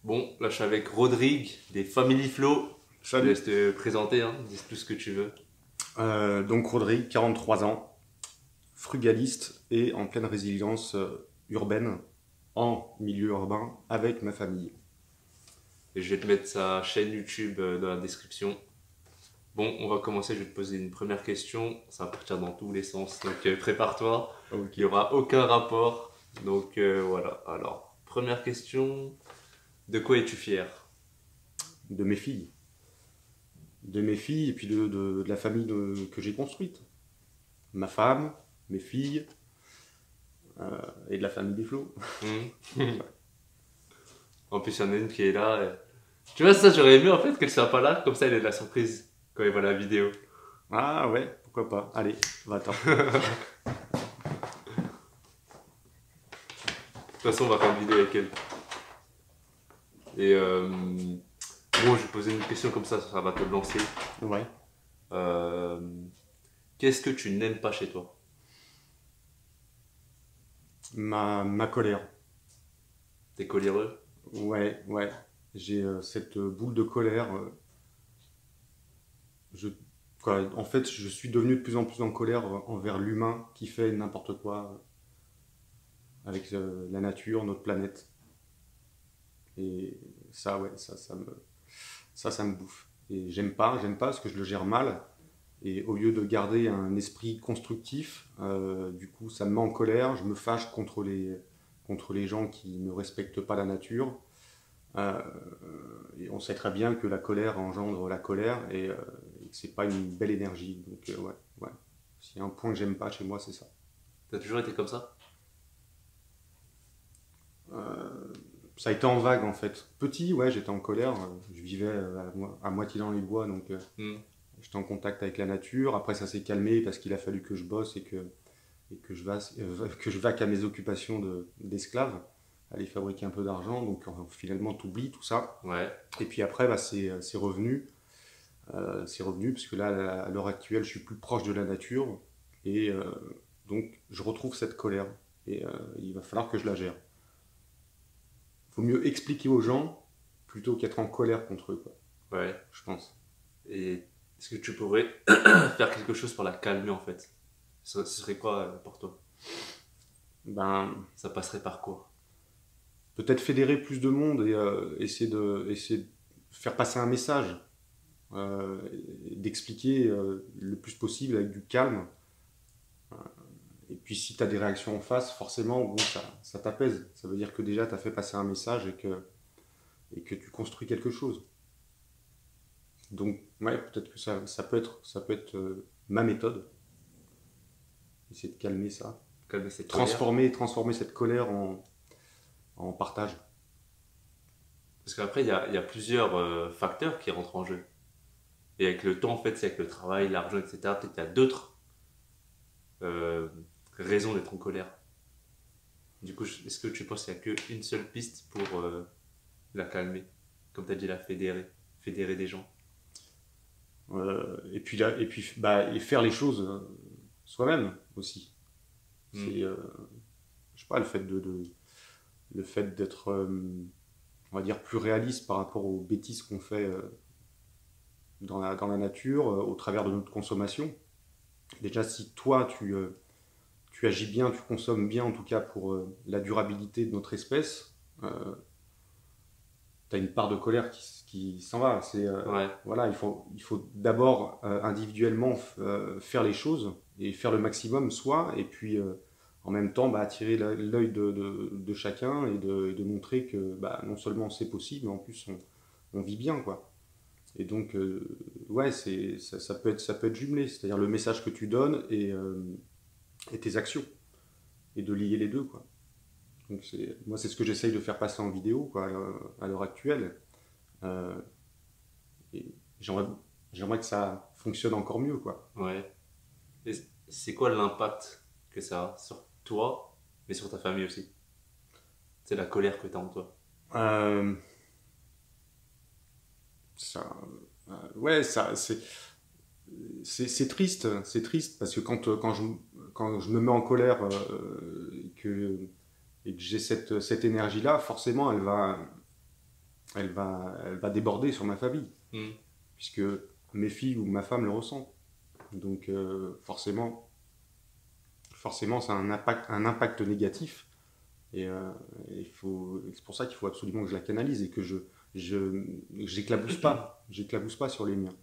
Bon, là je suis avec Rodrigue des Family Flow. Je te Salut. laisse te présenter, hein. Dis tout ce que tu veux. Donc Rodrigue, 43 ans, frugaliste et en pleine résilience urbaine, en milieu urbain, avec ma famille. Et je vais te mettre sa chaîne YouTube dans la description. Bon, on va commencer, je vais te poser une première question. Ça va partir dans tous les sens, donc prépare-toi. Ok. Il n'y aura aucun rapport. Donc voilà. Alors, première question. De quoi es-tu fier? De mes filles. De mes filles et puis de la famille que j'ai construite. Ma femme, mes filles et de la famille des flots. En plus, il y en a une qui est là. Tu vois, ça, j'aurais aimé en fait qu'elle soit pas là. Comme ça, elle est de la surprise quand il voit la vidéo. Ah ouais, pourquoi pas. Allez, va-t'en. De toute façon, on va faire une vidéo avec elle. Et bon, je vais poser une question comme ça va te lancer. Ouais. Euh, Qu'est-ce que tu n'aimes pas chez toi? Ma colère. T'es coléreux? Ouais, ouais. J'ai cette boule de colère. Je, En fait, je suis devenu de plus en plus en colère envers l'humain qui fait n'importe quoi avec la nature, notre planète. Et ça, ouais, ça me bouffe. Et j'aime pas parce que je le gère mal. Et au lieu de garder un esprit constructif, du coup, ça me met en colère. Je me fâche contre les gens qui ne respectent pas la nature. Euh, et on sait très bien que la colère engendre la colère et que c'est pas une belle énergie. Donc, ouais, ouais. S'il y a un point que j'aime pas chez moi, c'est ça. T'as toujours été comme ça? Ça a été en vague en fait. Petit, ouais, j'étais en colère. Je vivais à moitié dans les bois, donc Hmm. j'étais en contact avec la nature. Après, ça s'est calmé parce qu'il a fallu que je bosse et que je vaque à mes occupations d'esclave, aller fabriquer un peu d'argent. Donc finalement, t'oublies tout ça. Ouais. Et puis après, bah, c'est revenu. C'est revenu parce que là, à l'heure actuelle, je suis plus proche de la nature. Et donc, je retrouve cette colère. Et il va falloir que je la gère. Il faut mieux expliquer aux gens plutôt qu'être en colère contre eux, quoi, Ouais. je pense. Et est-ce que tu pourrais faire quelque chose pour la calmer en fait? Ce serait quoi pour toi? Ben, Ça passerait par quoi? peut-être fédérer plus de monde et essayer de faire passer un message, euh, d'expliquer le plus possible avec du calme. Et puis si tu as des réactions en face, forcément, bon, ça t'apaise. Ça veut dire que déjà, tu as fait passer un message et que tu construis quelque chose. Donc, ouais, peut-être que ça peut être ma méthode. Essayer de calmer ça. Calmer cette colère? Transformer cette colère en partage. Parce qu'après, il y a plusieurs facteurs qui rentrent en jeu. Et avec le temps, en fait, c'est avec le travail, l'argent, etc. Peut-être qu'il y a d'autres euh, raisons d'être en colère. Du coup, est-ce que tu penses qu'il n'y a qu'une seule piste pour la calmer? Comme tu as dit, la fédérer. Fédérer des gens. Et faire les choses soi-même aussi. Hmm. C'est, je sais pas, le fait d'être, on va dire, plus réaliste par rapport aux bêtises qu'on fait dans la nature, au travers de notre consommation. Déjà, si toi, tu agis bien, tu consommes bien, en tout cas pour la durabilité de notre espèce, tu as une part de colère qui s'en va. Ouais. Voilà, il faut d'abord individuellement faire les choses et faire le maximum soi, et puis en même temps bah, attirer l'œil de chacun et de montrer que bah, non seulement c'est possible, mais en plus on vit bien, quoi. Et donc, ouais, ça peut être jumelé, c'est-à-dire le message que tu donnes et tes actions, et de lier les deux, quoi. Donc moi, c'est ce que j'essaye de faire passer en vidéo, quoi, à l'heure actuelle. Euh, et j'aimerais que ça fonctionne encore mieux, quoi. Ouais. Et c'est quoi l'impact que ça a sur toi, mais sur ta famille aussi? C'est la colère que tu as en toi. Euh, ça, ouais, c'est triste parce que quand je me mets en colère et que j'ai cette énergie-là, forcément, elle va déborder sur ma famille, Hmm. puisque mes filles ou ma femme le ressentent. Donc forcément, ça a un impact négatif. Et c'est pour ça qu'il faut absolument que je la canalise et que je j'éclabousse pas sur les miens.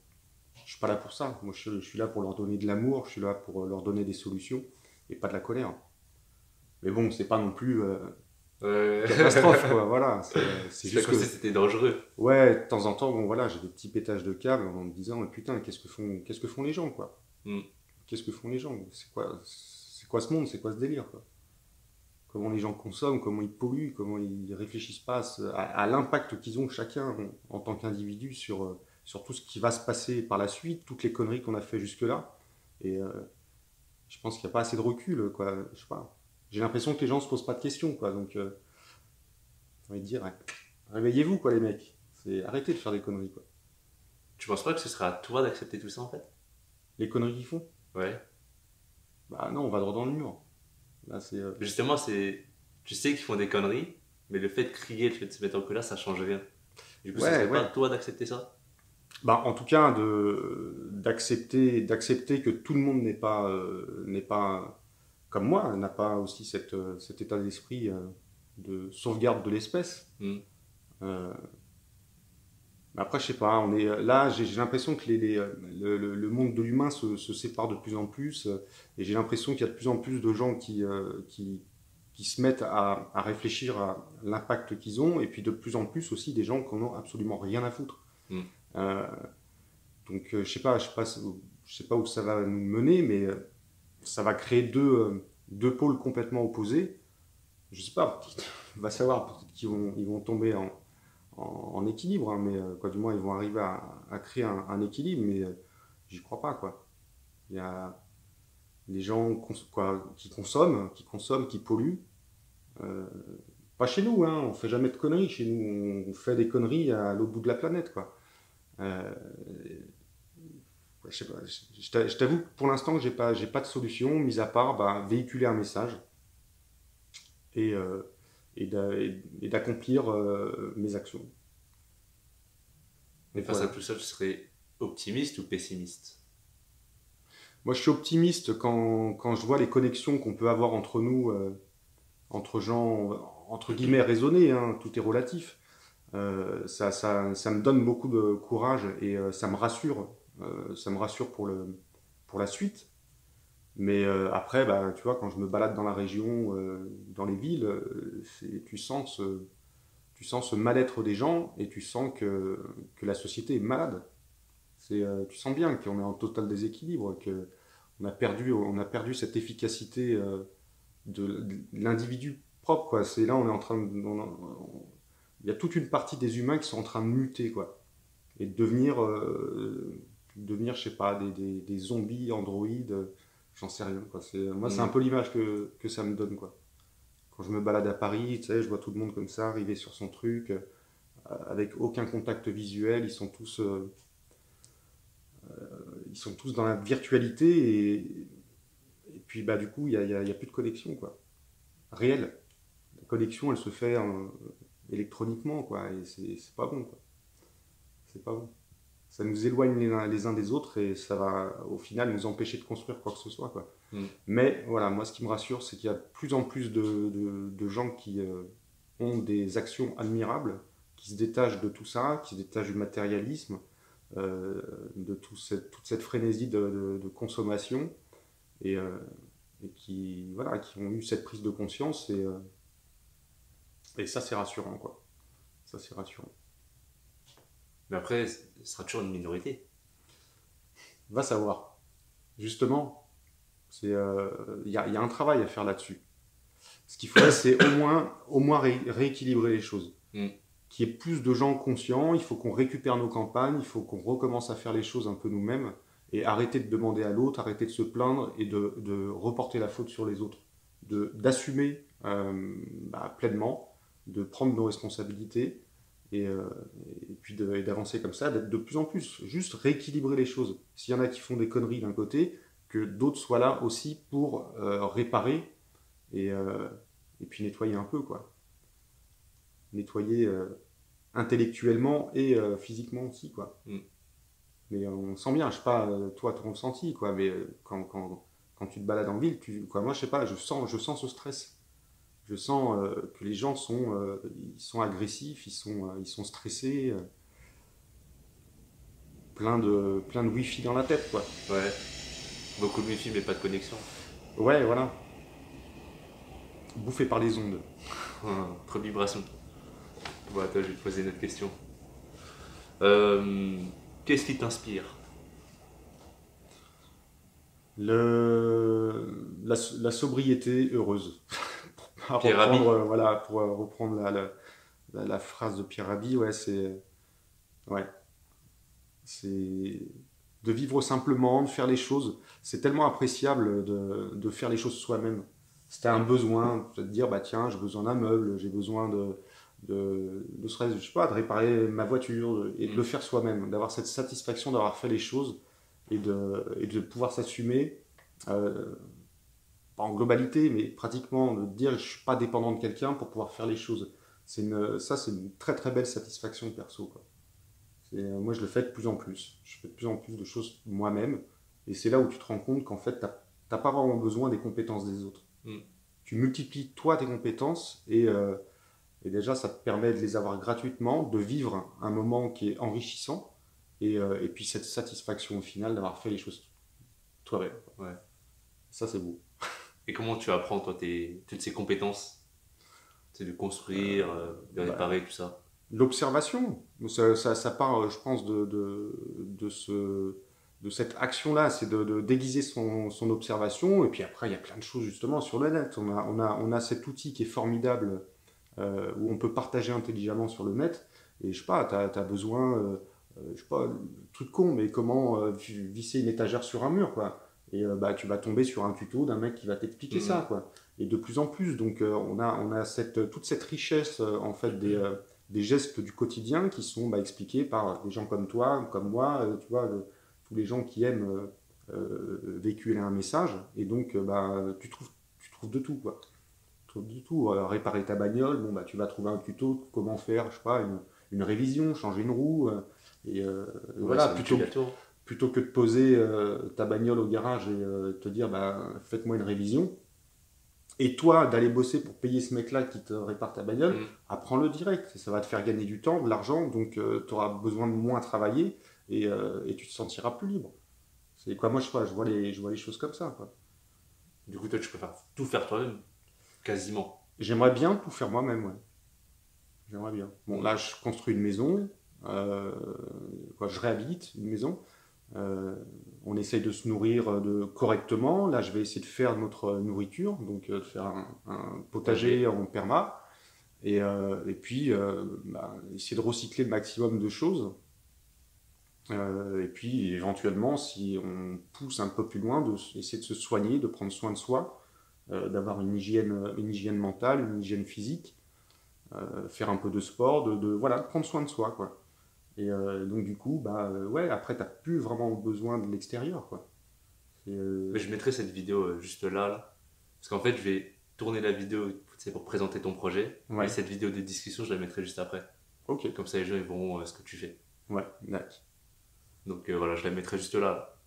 Je suis pas là pour ça. Moi, je suis là pour leur donner de l'amour, je suis là pour leur donner des solutions et pas de la colère. Mais bon, c'est pas non plus Ouais. catastrophe, quoi. Voilà, c'est C'est pas juste comme si que, c'était dangereux. ouais, de temps en temps, bon, voilà, j'ai des petits pétages de câbles en me disant, mais putain, qu'est-ce que font les gens, quoi. Hmm. Qu'est-ce que font les gens? C'est quoi ce monde? C'est quoi ce délire, quoi? Comment les gens consomment, comment ils polluent, comment ils réfléchissent pas à l'impact qu'ils ont chacun en tant qu'individu sur tout ce qui va se passer par la suite, toutes les conneries qu'on a fait jusque-là. Et je pense qu'il n'y a pas assez de recul, quoi. Je sais pas. J'ai l'impression que les gens se posent pas de questions, quoi. Donc, j'ai envie de dire, ouais, réveillez-vous, quoi, les mecs. Arrêtez de faire des conneries, quoi. Tu penses pas que ce serait à toi d'accepter tout ça en fait? Les conneries qu'ils font, Ouais. bah non, on va droit dans le mur. Là, c'est. Justement, tu sais qu'ils font des conneries, mais le fait de crier, le fait de se mettre en colère, ça change rien. Du coup, ce Ouais, serait pas ouais. à toi d'accepter ça? Bah, en tout cas, d'accepter que tout le monde n'est pas comme moi, n'a pas aussi cet état d'esprit de sauvegarde de l'espèce. Hmm. Euh, Après, je sais pas, on est là, j'ai l'impression que le monde de l'humain se sépare de plus en plus, et j'ai l'impression qu'il y a de plus en plus de gens qui se mettent à réfléchir à l'impact qu'ils ont, et puis de plus en plus aussi des gens qui n'en ont absolument rien à foutre. Hmm. Euh, Donc, je sais pas où ça va nous mener, mais ça va créer deux pôles complètement opposés. Je sais pas, on va savoir, peut-être ils vont tomber en équilibre, hein, mais quoi, du moins, ils vont arriver à créer un équilibre, mais j'y crois pas, quoi. Il y a les gens qui consomment, qui polluent. euh, Pas chez nous, hein, on fait jamais de conneries chez nous, on fait des conneries à l'autre bout de la planète, quoi. Euh, je sais pas, je t'avoue que pour l'instant, j'ai pas de solution, mis à part bah, véhiculer un message et, et d'accomplir mes actions. Mais Donc face à voilà. tout ça, tu serais optimiste ou pessimiste? Moi, je suis optimiste quand je vois les connexions qu'on peut avoir entre nous, entre gens, entre guillemets, raisonnés, hein, tout est relatif. Ça me donne beaucoup de courage et ça me rassure pour la suite. Mais après, bah, tu vois, quand je me balade dans la région, dans les villes, tu sens ce mal-être des gens et tu sens que la société est malade. Tu sens bien qu'on est en total déséquilibre, on a perdu cette efficacité de l'individu propre, quoi. C'est là, on est en train de, il y a toute une partie des humains qui sont en train de muter, quoi, et de devenir, je sais pas, des zombies, androïdes, j'en sais rien, quoi. Moi, c'est un Hmm. peu l'image que ça me donne, quoi. Quand je me balade à Paris, tu sais, je vois tout le monde comme ça, arriver sur son truc, avec aucun contact visuel, ils sont tous dans la virtualité, et puis, bah, du coup, il y a plus de connexion, quoi. Réelle. La connexion, elle se fait électroniquement, quoi, et c'est pas bon, quoi. C'est pas bon. Ça nous éloigne les uns des autres et ça va au final nous empêcher de construire quoi que ce soit, quoi. Hmm. Mais voilà, moi ce qui me rassure, c'est qu'il y a de plus en plus de gens qui ont des actions admirables, qui se détachent de tout ça, qui se détachent du matérialisme, euh, de toute cette frénésie de consommation et, voilà, qui ont eu cette prise de conscience et ça c'est rassurant, quoi. Ça c'est rassurant. Mais après, ce sera toujours une minorité. Va savoir. Justement, il y a un travail à faire là-dessus. Ce qu'il faudrait, c'est au moins rééquilibrer les choses. Hmm. Qu'il y ait plus de gens conscients, il faut qu'on récupère nos campagnes, il faut qu'on recommence à faire les choses un peu nous-mêmes et arrêter de demander à l'autre, arrêter de se plaindre et de reporter la faute sur les autres. D'assumer bah, pleinement, de prendre nos responsabilités et, euh, et puis d'avancer comme ça, d'être de plus en plus, juste rééquilibrer les choses. S'il y en a qui font des conneries d'un côté, que d'autres soient là aussi pour réparer et, euh, et puis nettoyer un peu, quoi. Nettoyer intellectuellement et physiquement aussi, quoi. Mm. Mais on sent bien, je sais pas, toi, ton ressenti, quoi, mais quand tu te balades en ville, quoi, moi, je sais pas, je sens ce stress. Je sens que les gens ils sont agressifs, ils sont stressés, plein de wifi dans la tête, quoi. Ouais. Beaucoup de wifi mais pas de connexion. Ouais, voilà. Bouffé par les ondes. Trop de vibrations. Bon, attends, je vais te poser une autre question. Qu'est-ce qui t'inspire? La sobriété heureuse. À Pierre Rabhi. reprendre, voilà, pour reprendre la phrase de Pierre Rabhi, ouais, c'est de vivre simplement, de faire les choses. C'est tellement appréciable de faire les choses soi-même. C'était un besoin, de te dire, bah tiens, j'ai besoin d'un meuble, j'ai besoin de serait-ce, je sais pas, de réparer ma voiture et de le faire soi-même, d'avoir cette satisfaction d'avoir fait les choses et de pouvoir s'assumer, euh, pas en globalité, mais pratiquement, de dire je suis pas dépendant de quelqu'un pour pouvoir faire les choses. Ça, c'est une très très belle satisfaction perso, quoi. Moi, je le fais de plus en plus. Je fais de plus en plus de choses moi-même. Et c'est là où tu te rends compte qu'en fait, tu n'as pas vraiment besoin des compétences des autres. Mm. Tu multiplies toi tes compétences et déjà, ça te permet de les avoir gratuitement, de vivre un moment qui est enrichissant et puis cette satisfaction au final d'avoir fait les choses toi-même. Ouais. Ça, c'est beau. Et comment tu apprends, toi, toutes ces compétences? C'est de construire, de Bah, réparer, tout ça. l'observation, ça part, je pense, de cette action-là, c'est de déguiser son observation. Et puis après, il y a plein de choses justement sur le net. On a cet outil qui est formidable où on peut partager intelligemment sur le net. Et je sais pas, tu as besoin, je sais pas, truc con, mais comment visser une étagère sur un mur, quoi. Et bah, tu vas tomber sur un tuto d'un mec qui va t'expliquer Mhm. ça, quoi. Et de plus en plus, donc on a toute cette richesse en fait des gestes du quotidien qui sont bah, expliqués par des gens comme toi, comme moi, tu vois, tous les gens qui aiment véhiculer un message. Et donc, bah, tu trouves de tout, quoi. Tu trouves de tout. Réparer ta bagnole, bon, bah, tu vas trouver un tuto de comment faire, je sais pas, une révision, changer une roue. Et Ouais, voilà, c'est un multiplicateur. plutôt que de poser ta bagnole au garage et te dire, bah, faites-moi une révision. Et toi, d'aller bosser pour payer ce mec-là qui te répare ta bagnole, Mm. apprends-le direct. Ça va te faire gagner du temps, de l'argent, donc tu auras besoin de moins travailler et tu te sentiras plus libre. C'est quoi, moi je vois les choses comme ça, quoi. Du coup, toi, tu préfères tout faire toi-même, quasiment. J'aimerais bien tout faire moi-même, ouais. J'aimerais bien. Bon, Mm. là, je construis une maison, euh, je réhabilite une maison. Euh, on essaye de se nourrir correctement. Là, je vais essayer de faire notre nourriture, donc de faire un potager Potager. en perma. Et puis, bah, essayer de recycler le maximum de choses. Et puis, éventuellement, si on pousse un peu plus loin, essayer de se soigner, de prendre soin de soi, d'avoir une hygiène mentale, une hygiène physique, faire un peu de sport, voilà, de prendre soin de soi, quoi. Et donc, du coup, bah, ouais, après, t'as plus vraiment besoin de l'extérieur, quoi. Mais je mettrai cette vidéo juste là, là. Parce qu'en fait, je vais tourner la vidéo, tu sais, pour présenter ton projet. Et Ouais, cette vidéo de discussion, je la mettrai juste après. ok, Comme ça, les gens, ils verront ce que tu fais. ouais, d'accord. Donc voilà, je la mettrai juste là.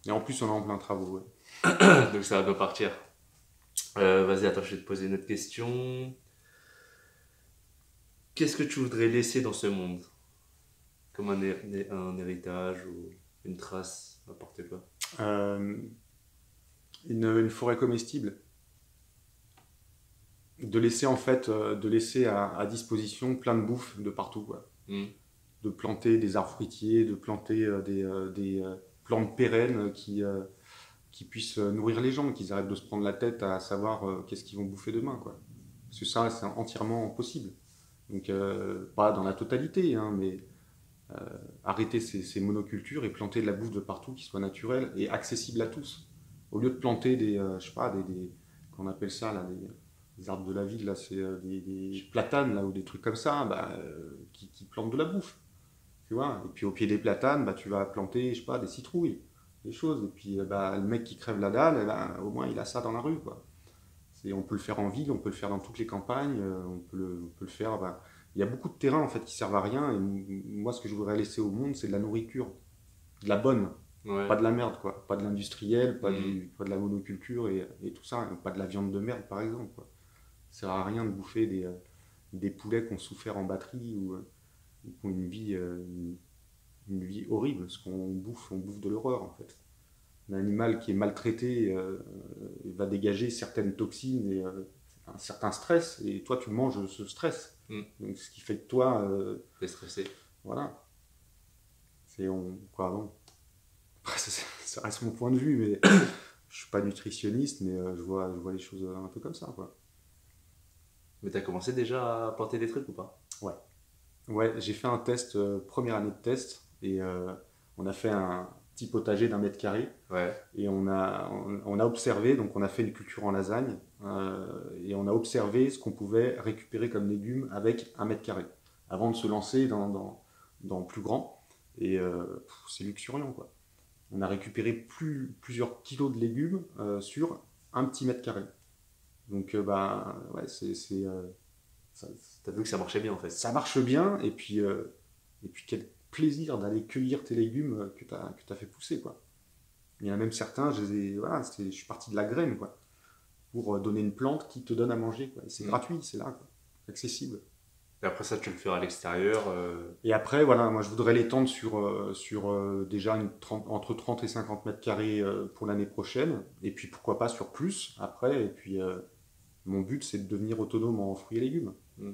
Et en plus, on est en plein travaux, ouais. Donc ça va bien partir. Vas-y, attends, je vais te poser une autre question. Qu'est-ce que tu voudrais laisser dans ce monde? Comme un héritage ou une trace, n'importe quoi. Euh, une forêt comestible. De laisser en fait, de laisser à disposition plein de bouffe de partout, quoi. Hmm. De planter des arbres fruitiers, de planter des plantes pérennes qui puissent nourrir les gens, qu'ils arrêtent de se prendre la tête à savoir qu'est-ce qu'ils vont bouffer demain, quoi. Parce que ça, c'est entièrement possible. Donc, pas dans la totalité, hein, mais arrêter ces monocultures et planter de la bouffe de partout qui soit naturelle et accessible à tous. Au lieu de planter je sais pas, qu'on appelle ça, là, des arbres de la ville, là, c'est des platanes, là, ou des trucs comme ça, bah, qui plantent de la bouffe. Tu vois. Et puis au pied des platanes, bah, tu vas planter, je sais pas, des citrouilles, des choses. Et puis bah, le mec qui crève la dalle, eh ben, au moins il a ça dans la rue, quoi. On peut le faire en ville, on peut le faire dans toutes les campagnes, on peut le faire. Bah, Il y a beaucoup de terrains en fait qui servent à rien. Et moi, ce que je voudrais laisser au monde, c'est de la nourriture, de la bonne, pas Ouais. de la merde, quoi. Pas de l'industriel, Hmm. pas de la monoculture et tout ça, pas de la viande de merde, par exemple, quoi. Ça sert à rien de bouffer des poulets qui ont souffert en batterie ou qui ont une vie horrible. Ce qu'on bouffe, on bouffe de l'horreur, en fait. Un animal qui est maltraité va dégager certaines toxines et un certain stress, et toi, tu manges ce stress. Hmm. Donc, ce qui fait que toi, T'es stressé. voilà, c'est quoi, non. Après, ça reste mon point de vue, mais je suis pas nutritionniste, mais je vois les choses un peu comme ça, quoi. Mais t'as commencé déjà à planter des trucs ou pas? Ouais. Ouais, j'ai fait un test, première année de test, et on a fait un petit potager d'1 mètre carré, Ouais. et on a observé, donc on a fait une culture en lasagne, et on a observé ce qu'on pouvait récupérer comme légumes avec 1 mètre carré, avant de se lancer dans plus grand, et c'est luxuriant, quoi. On a récupéré plusieurs kilos de légumes sur un petit mètre carré. Donc, bah, ouais, ça, T'as vu que ça marchait bien en fait. ça marche bien, et puis quel plaisir d'aller cueillir tes légumes que t'as fait pousser, quoi. Il y en a même certains, voilà, je suis parti de la graine, quoi, pour donner une plante qui te donne à manger, quoi. Et c'est Hmm. gratuit, c'est là, quoi, accessible. Et après ça, tu le feras à l'extérieur. Et après, voilà, moi je voudrais l'étendre sur déjà entre 30 et 50 mètres carrés pour l'année prochaine, et puis pourquoi pas sur plus après, et puis mon but c'est de devenir autonome en fruits et légumes, Hmm.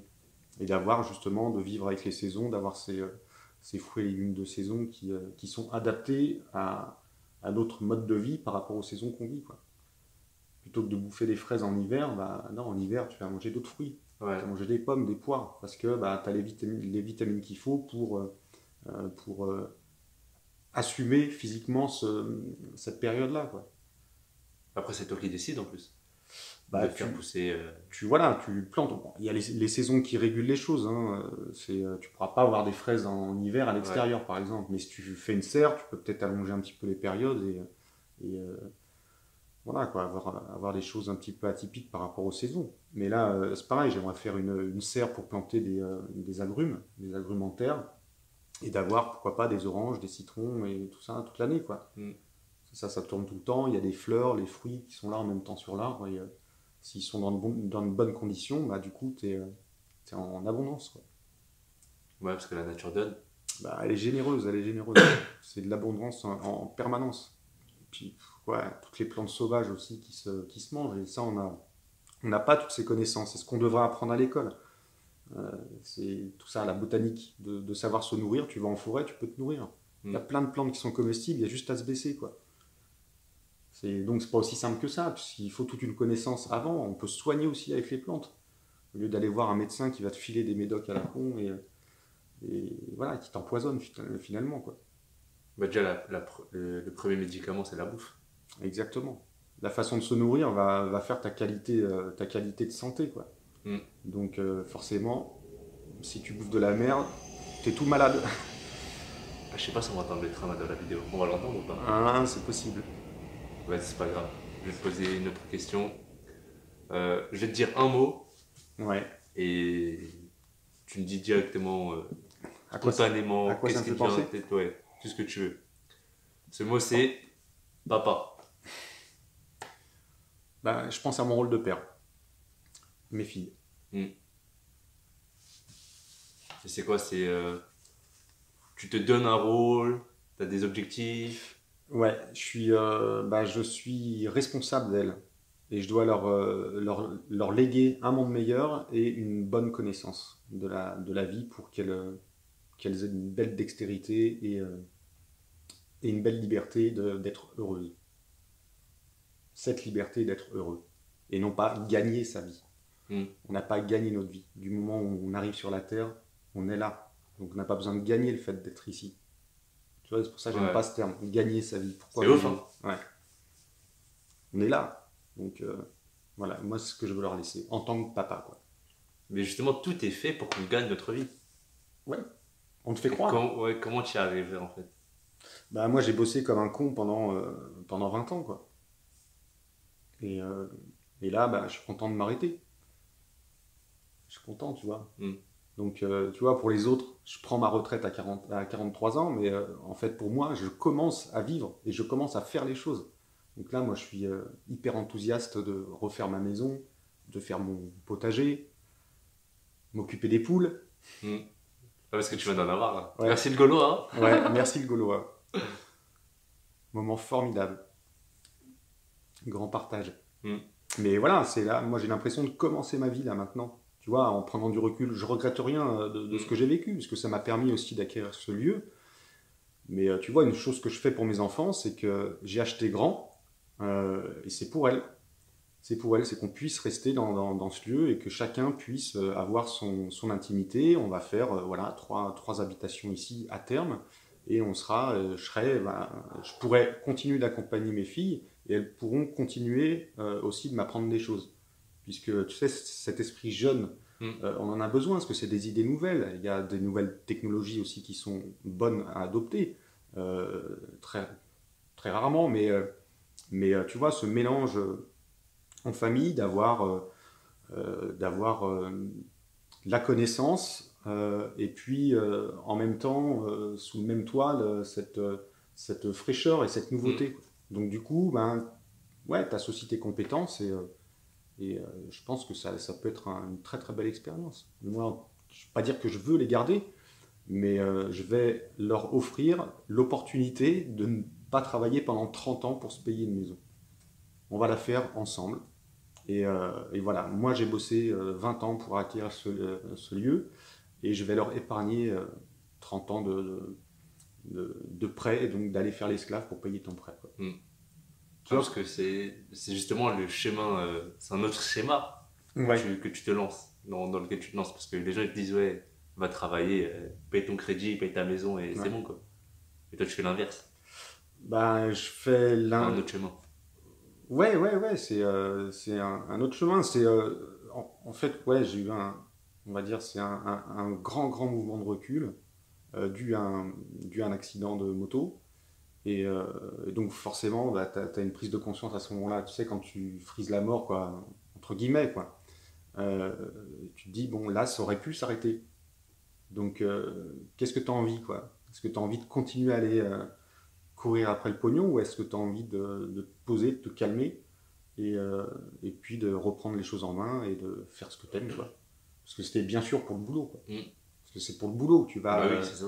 et d'avoir justement, de vivre avec les saisons, d'avoir ces fruits et légumes de saison qui sont adaptés à notre mode de vie par rapport aux saisons qu'on vit, quoi. Plutôt que de bouffer des fraises en hiver, bah non, en hiver tu vas manger d'autres fruits. Tu Ouais. vas manger des pommes, des poires, parce que bah, tu as les vitamines qu'il faut pour assumer physiquement cette période-là, quoi. Après, c'est toi qui décides en plus Bah, de faire pousser. voilà, tu plantes. Bon, il y a les saisons qui régulent les choses, hein. Tu pourras pas avoir des fraises en hiver à Ouais. l'extérieur, par exemple. Mais si tu fais une serre, tu peux peut-être allonger un petit peu les périodes et, voilà, quoi, avoir des choses un petit peu atypiques par rapport aux saisons. Mais là, c'est pareil, j'aimerais faire une serre pour planter des agrumes en terre, et d'avoir, pourquoi pas, des oranges, des citrons et tout ça toute l'année, quoi. Hmm. Ça tourne tout le temps. Il y a des fleurs, les fruits qui sont là en même temps sur l'arbre. Et s'ils sont dans de bonnes conditions, bah, du coup, t'es en abondance, quoi. Ouais, parce que la nature donne. Bah, elle est généreuse, elle est généreuse. C'est de l'abondance en permanence. Et puis, ouais, toutes les plantes sauvages aussi qui se mangent. Et ça, on n'a pas toutes ces connaissances. C'est ce qu'on devrait apprendre à l'école. C'est tout ça, la botanique, de savoir se nourrir. Tu vas en forêt, tu peux te nourrir. Il y a Hmm. plein de plantes qui sont comestibles, il y a juste à se baisser, quoi. Donc c'est pas aussi simple que ça, puisqu'il faut toute une connaissance avant. On peut se soigner aussi avec les plantes. Au lieu d'aller voir un médecin qui va te filer des médocs à la con et voilà, qui t'empoisonne finalement, quoi. Bah, déjà, le premier médicament, c'est la bouffe. Exactement. La façon de se nourrir va faire ta qualité de santé, quoi. Hmm. Donc forcément, si tu bouffes de la merde, t'es tout malade. Ah, je sais pas si on va entendre le train là dans la vidéo. On va l'entendre ou pas? Hein, c'est possible. Ouais, c'est pas grave. Je vais te poser une autre question. Je vais te dire un mot Ouais. et tu me dis directement, À quoi ça, à spontanément, quoi ça qu'est-ce me qui fait te vient en penser? tête, ouais, tout ce que tu veux. Ce mot c'est papa. Bah, je pense à mon rôle de père. Mes filles. Hmm. Et c'est quoi? Tu te donnes un rôle, t'as des objectifs. Ouais, je suis responsable d'elles. Et je dois leur léguer un monde meilleur et une bonne connaissance de la vie pour qu'elles aient une belle dextérité et une belle liberté d'être heureuses. Cette liberté d'être heureux. Et non pas gagner sa vie. Hmm. On n'a pas gagné notre vie. Du moment où on arrive sur la Terre, on est là. Donc on n'a pas besoin de gagner le fait d'être ici. Tu vois, c'est pour ça que j'aime Ouais. pas ce terme. Gagner sa vie. Pourquoi C'est ouf, gagner? hein. Ouais. On est là. Donc voilà, moi c'est ce que je veux leur laisser. En tant que papa, quoi. Mais justement, tout est fait pour qu'on gagne notre vie. Ouais. On te fait Et croire. ouais, comment tu y arriverais en fait? Bah moi j'ai bossé comme un con pendant 20 ans, quoi. Et, là, bah, je suis content de m'arrêter. Je suis content, tu vois. Hmm. Donc, tu vois, pour les autres, je prends ma retraite à 43 ans, mais en fait, pour moi, je commence à vivre et je commence à faire les choses. Donc là, moi, je suis hyper enthousiaste de refaire ma maison, de faire mon potager, m'occuper des poules. Mm. Ouais, parce que tu viens d'en avoir là. Ouais, Merci le Gaulois. Hein. ouais, merci le Gaulois. Moment formidable. Grand partage. Mm. Mais voilà, c'est là, moi j'ai l'impression de commencer ma vie là maintenant. Tu vois, en prenant du recul, je regrette rien de ce que j'ai vécu, parce que ça m'a permis aussi d'acquérir ce lieu. Mais tu vois, une chose que je fais pour mes enfants, c'est que j'ai acheté grand, et c'est pour elles. C'est pour elles, c'est qu'on puisse rester dans ce lieu et que chacun puisse avoir son intimité. On va faire voilà, trois habitations ici à terme, et on sera, je pourrais continuer d'accompagner mes filles, et elles pourront continuer aussi de m'apprendre des choses. Puisque tu sais, cet esprit jeune, Mm. on en a besoin, parce que c'est des idées nouvelles. Il y a des nouvelles technologies aussi qui sont bonnes à adopter, très, très rarement, mais tu vois, ce mélange en famille, d'avoir la connaissance, et puis en même temps, sous le même toit, cette fraîcheur et cette Mm. nouveauté. Donc du coup, ben, ouais, tu associes tes compétences et je pense que ça peut être une très très belle expérience. Moi, je ne vais pas dire que je veux les garder, mais je vais leur offrir l'opportunité de ne pas travailler pendant 30 ans pour se payer une maison. On va la faire ensemble. Et voilà, moi j'ai bossé 20 ans pour acquérir ce lieu, et je vais leur épargner 30 ans de prêt, et donc d'aller faire l'esclave pour payer ton prêt, quoi. Mm. Tu Ah, vois? parce que c'est justement le schéma, c'est un autre schéma Ouais. que tu te lances, dans lequel tu te lances. Parce que les gens ils te disent, ouais, va travailler, paye ton crédit, paye ta maison et c'est Ouais. bon quoi. Et toi tu fais l'inverse, Ben, je fais un l'un. autre chemin. Ouais, ouais, ouais, c'est un autre chemin. En fait, ouais, j'ai eu on va dire, c'est un grand, grand mouvement de recul dû à un accident de moto. Et donc forcément, bah, tu as une prise de conscience à ce moment-là. Tu sais, quand tu frises la mort, quoi, entre guillemets, quoi. Euh, Tu te dis, bon, là, ça aurait pu s'arrêter. Donc, qu'est-ce que tu as envie, quoi? Est-ce que tu as envie de continuer à aller courir après le pognon, ou est-ce que tu as envie de te poser, de te calmer, et, euh, et puis de reprendre les choses en main et de faire ce que tu aimes, quoi? Parce que c'était bien sûr pour le boulot, quoi. Mm. Parce que c'est pour le boulot que Bah oui, c'est ça.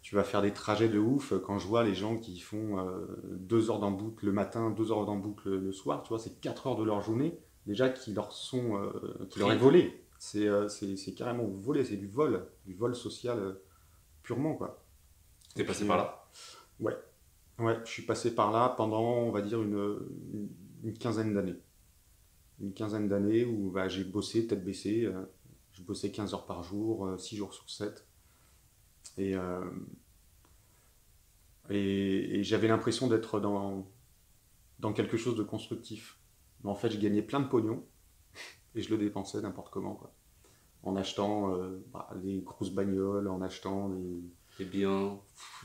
tu vas faire des trajets de ouf. Quand je vois les gens qui font 2 heures en boucle le matin, 2 heures en boucle le soir, tu vois, c'est 4 heures de leur journée déjà qui leur est Pris. volé. C'est carrément volé, c'est du vol social purement, quoi. Et T'es passé puis, par là. ouais, ouais, je suis passé par là pendant, on va dire, une quinzaine d'années. Une quinzaine d'années où bah, j'ai bossé tête baissée. Je bossais 15 heures par jour, 6 jours sur 7. Et, euh, et j'avais l'impression d'être dans quelque chose de constructif. Mais en fait, je gagnais plein de pognon et je le dépensais n'importe comment, quoi. En achetant des grosses bagnoles, en achetant T'es bien.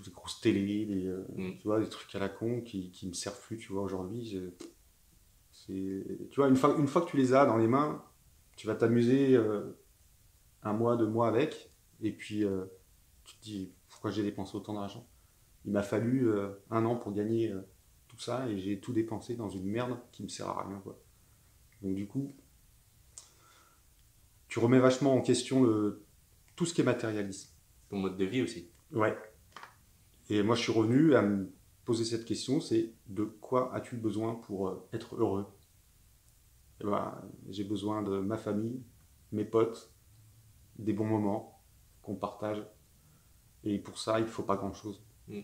des grosses télés, Mm. tu vois, des trucs à la con qui me servent plus, tu vois, aujourd'hui. Tu vois, une fois que tu les as dans les mains, tu vas t'amuser un mois, 2 mois avec, et puis tu te dis pourquoi j'ai dépensé autant d'argent. Il m'a fallu un an pour gagner tout ça, et j'ai tout dépensé dans une merde qui me sert à rien, quoi. Donc du coup, tu remets vachement en question tout ce qui est matérialisme. Ton mode de vie aussi. Ouais. Et moi, je suis revenu à me poser cette question, c'est de quoi as-tu besoin pour être heureux? Et ben, j'ai besoin de ma famille, mes potes, des bons moments qu'on partage. Et pour ça, il faut pas grand-chose. Mm.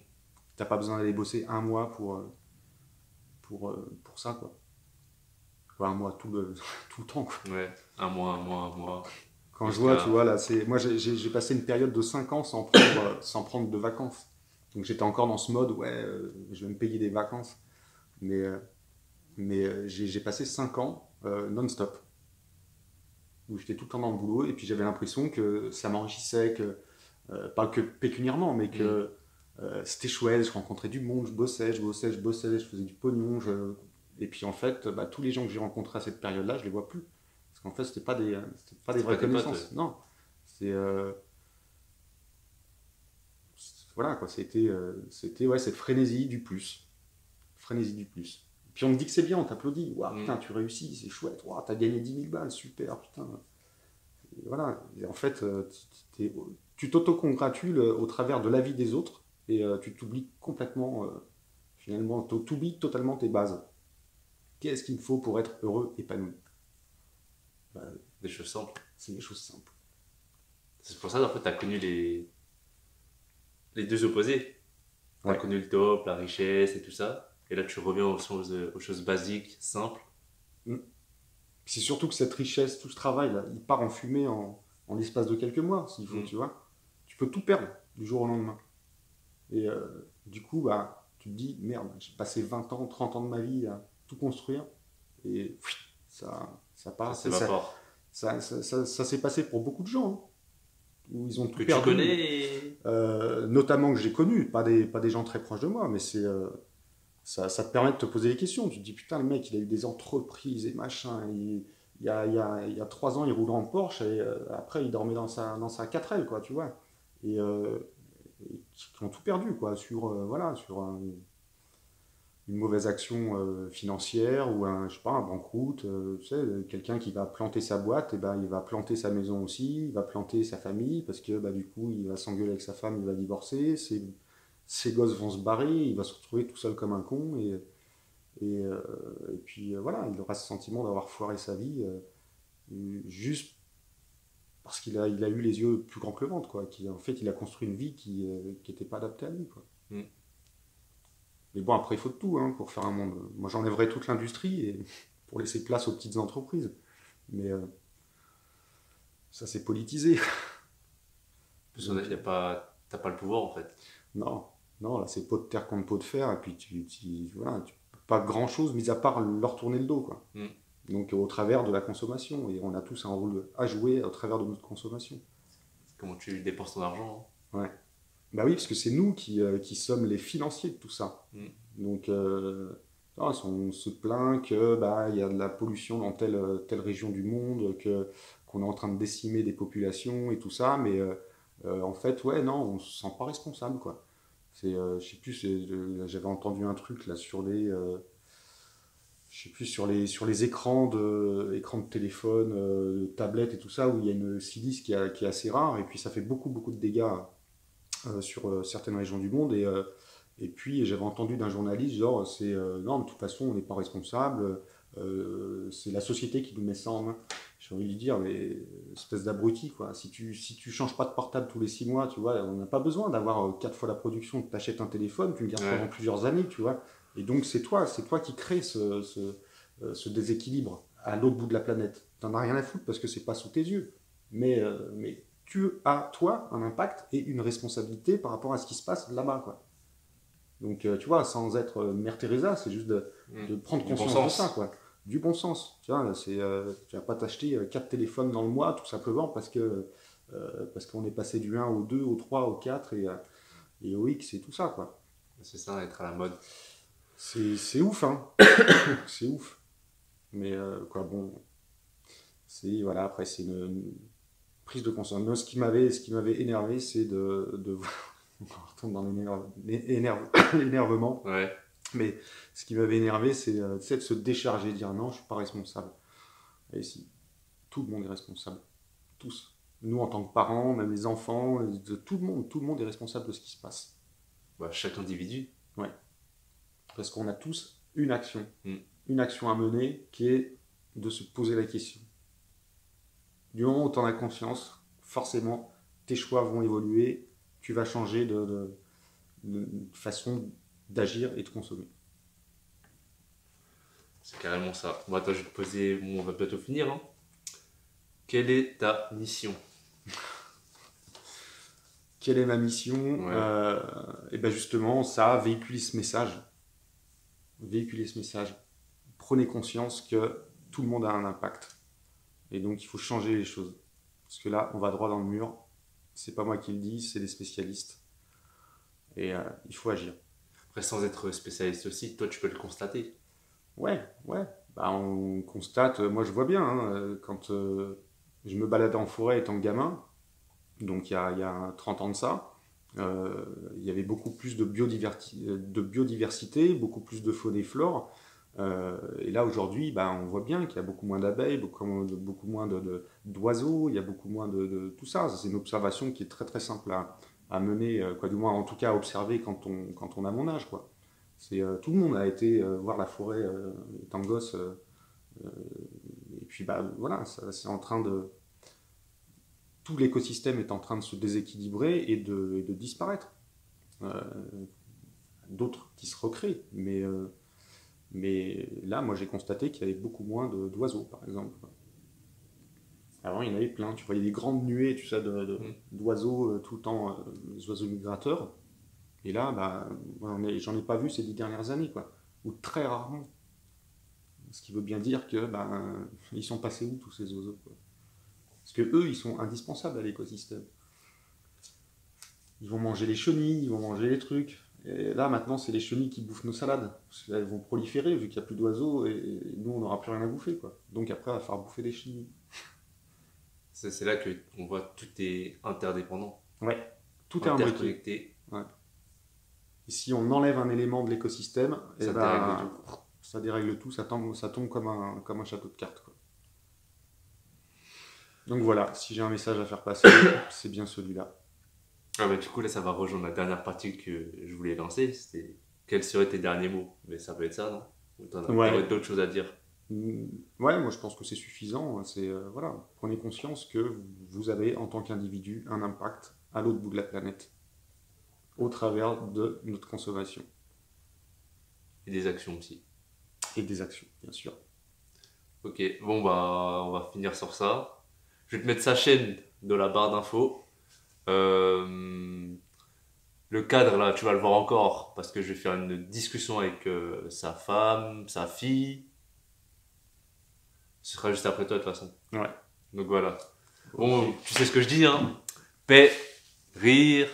T'as pas besoin d'aller bosser un mois pour ça, quoi. Enfin, un mois, tout le temps, quoi. Ouais, un mois, un mois, un mois. Quand je vois, tu Jusqu'à. vois, là, moi, j'ai passé une période de 5 ans sans prendre de vacances. Donc j'étais encore dans ce mode, ouais, je vais me payer des vacances. Mais j'ai passé 5 ans non-stop, où j'étais tout le temps dans le boulot, et puis j'avais l'impression que ça m'enrichissait, pas que pécuniairement, mais Mm. que c'était chouette, je rencontrais du monde, je faisais du pognon. Et puis en fait, bah, tous les gens que j'ai rencontrés à cette période-là, je les vois plus. Parce qu'en fait, c'était pas des C'est vraies pas tes potes. connaissances. Non, Voilà, quoi. C'était ouais, cette frénésie du plus. Frénésie du plus. Puis on me dit que c'est bien, on t'applaudit. Waouh, putain, tu réussis, c'est chouette. Waouh, t'as gagné 10 000 balles, super, putain. Et voilà. Et en fait, tu t'auto-congratules au travers de la vie des autres et tu t'oublies complètement, finalement, t'oublies totalement tes bases. Qu'est-ce qu'il me faut pour être heureux, épanoui? Bah, Des choses simples. c'est des choses simples. C'est pour ça, en fait, tu as connu les deux opposés. Tu as Ouais. connu le top, la richesse et tout ça. Et là, tu reviens aux choses basiques, simples. Mm. C'est surtout que cette richesse, tout ce travail, là, il part en fumée en l'espace de quelques mois, s'il faut, Mm. tu vois. Tu peux tout perdre du jour au lendemain. Et du coup, bah, tu te dis, merde, j'ai passé 20 ans, 30 ans de ma vie à tout construire. Et ça Ça part. s'évapore. Ça s'est passé pour beaucoup de gens, hein, où ils ont tout Que tu perdu. connais. Notamment que j'ai connu, pas des gens très proches de moi, mais ça te permet de te poser des questions. Tu te dis, putain, le mec, il a eu des entreprises et machin. Il y a 3 ans, il roulait en Porsche et après, il dormait dans sa 4L, quoi, tu vois. Et, qui ont tout perdu, quoi, sur une mauvaise action financière ou je sais pas, un banqueroute. Tu sais, quelqu'un qui va planter sa boîte, et ben, il va planter sa maison aussi, il va planter sa famille parce que bah, du coup, il va s'engueuler avec sa femme, il va divorcer, ses gosses vont se barrer, il va se retrouver tout seul comme un con et puis voilà, il aura ce sentiment d'avoir foiré sa vie juste parce qu'il a eu les yeux plus grands que le ventre, quoi. En fait, il a construit une vie qui n'était pas adaptée à lui, quoi. Mm. Mais bon, après, il faut de tout hein, pour faire un monde. Moi, j'enlèverais toute l'industrie pour laisser place aux petites entreprises. Mais ça, c'est politisé. Parce que t'as pas le pouvoir, en fait. Non, non, là, c'est pot de terre contre pot de fer. Et puis, voilà, tu peux pas grand-chose, mis à part leur tourner le dos, quoi. Mm. Donc, au travers de la consommation. Et on a tous un rôle à jouer au travers de notre consommation. Comment tu dépenses ton argent. Ouais. Bah oui, parce que c'est nous qui sommes les financiers de tout ça. Hein. Donc, on se plaint que bah, il y a de la pollution dans telle région du monde, qu'on est en train de décimer des populations et tout ça, mais en fait, ouais, non, on se sent pas responsable, quoi. Je sais plus, j'avais entendu un truc là je sais plus sur les écrans de téléphone, de tablettes et tout ça, où il y a une silice qui est assez rare, et puis ça fait beaucoup beaucoup de dégâts sur certaines régions du monde. Et puis j'avais entendu d'un journaliste, genre, non, de toute façon, on n'est pas responsable, c'est la société qui nous met ça en main. J'ai envie de lui dire, mais espèce d'abruti, quoi. Si tu changes pas de portable tous les 6 mois, tu vois, on n'a pas besoin d'avoir 4 fois la production, tu achètes un téléphone, tu le gardes pendant Ouais. plusieurs années, tu vois. Et donc c'est toi qui crée ce déséquilibre à l'autre bout de la planète. T'en as rien à foutre parce que c'est pas sous tes yeux. Mais tu as, toi, un impact et une responsabilité par rapport à ce qui se passe là-bas, quoi. Donc, tu vois, sans être Mère Teresa, c'est juste de prendre Du bon conscience de sens. ça, quoi. Du bon sens. Tu vois, tu vas pas t'acheter 4 téléphones dans le mois, tout simplement parce qu'on est passé du 1 au 2, au 3, au 4 et au X et tout ça, quoi. C'est ça, être à la mode. C'est ouf, hein. C'est ouf. Mais, quoi, bon, voilà, après, c'est une prise de conscience. Moi, ce qui m'avait énervé, c'est de on retombe dans l'énervement. Ouais. Mais ce qui m'avait énervé, c'est de se décharger, dire non, je suis pas responsable. Et si, tout le monde est responsable. Tous. Nous, en tant que parents, même les enfants, tout le monde est responsable de ce qui se passe. Bah, chaque individu. Ouais. Parce qu'on a tous une action. Mm. Une action à mener qui est de se poser la question. Du moment où tu en as conscience, forcément, tes choix vont évoluer, tu vas changer de façon d'agir et de consommer. C'est carrément ça. Bon, attends, je vais te poser. Bon, on va bientôt finir. Hein. Quelle est ta mission? Quelle est ma mission? Ouais. Et bien justement, ça, véhiculer ce message. Véhiculer ce message. Prenez conscience que tout le monde a un impact. Et donc, il faut changer les choses. Parce que là, on va droit dans le mur. C'est pas moi qui le dis, c'est les spécialistes. Et il faut agir. Après, sans être spécialiste aussi, toi, tu peux le constater. Ouais, ouais. Bah, on constate, moi je vois bien, hein, quand je me baladais en forêt étant gamin, Donc il y a 30 ans de ça, il y avait beaucoup plus de biodiversité, beaucoup plus de faune et flore. Et là aujourd'hui, on voit bien qu'il y a beaucoup moins d'abeilles, beaucoup moins d'oiseaux, il y a beaucoup moins de tout ça. C'est une observation qui est très très simple à mener, quoi, du moins en tout cas à observer quand on a mon âge, quoi. Tout le monde a été voir la forêt étant gosse, et puis voilà, c'est en train de tout l'écosystème est en train de se déséquilibrer et de disparaître. Euh, D'autres qui se recréent, mais là, moi, j'ai constaté qu'il y avait beaucoup moins d'oiseaux, par exemple. Avant, il y en avait plein. Tu voyais des grandes nuées, tu sais, d'oiseaux tout le temps, des oiseaux migrateurs. Et là, j'en ai pas vu ces 10 dernières années, quoi. Ou très rarement. Ce qui veut bien dire que ils sont passés où tous ces oiseaux, quoi. Parce que eux, ils sont indispensables à l'écosystème. Ils vont manger les chenilles, ils vont manger les trucs. Et là, maintenant, c'est les chenilles qui bouffent nos salades. Parce qu'elles vont proliférer vu qu'il n'y a plus d'oiseaux et nous, on n'aura plus rien à bouffer, quoi. Donc après, il va falloir bouffer des chenilles. C'est là qu'on voit que tout est interdépendant, Ouais, tout est imbriqué. interconnecté. Ouais. Et si on enlève un élément de l'écosystème, Ça dérègle tout. ça dérègle tout, ça tombe comme un château de cartes, quoi. Donc voilà, si j'ai un message à faire passer, c'est bien celui-là. Ah bah, du coup, là, ça va rejoindre la dernière partie que je voulais lancer. C'était quels seraient tes derniers mots? Mais ça peut être ça, non? Ou t'aurais d'autres choses à dire? Ouais, moi je pense que c'est suffisant. Voilà, prenez conscience que vous avez en tant qu'individu un impact à l'autre bout de la planète au travers de notre consommation. Et des actions aussi. Et des actions, bien sûr. Ok, bon bah on va finir sur ça. Je vais te mettre sa chaîne dans la barre d'infos. Le cadre là, tu vas le voir encore parce que je vais faire une discussion avec sa femme, sa fille. Ce sera juste après toi de toute façon. Ouais. Donc voilà. Bon, tu sais ce que je dis, hein. Paix, rire,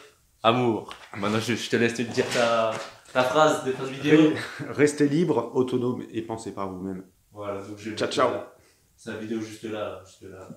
amour. Maintenant, je te laisse te dire ta phrase de fin de vidéo. Restez libre, autonome et pensez par vous-même. Voilà, donc je vais Ciao, ciao. C'est la vidéo juste là, juste là.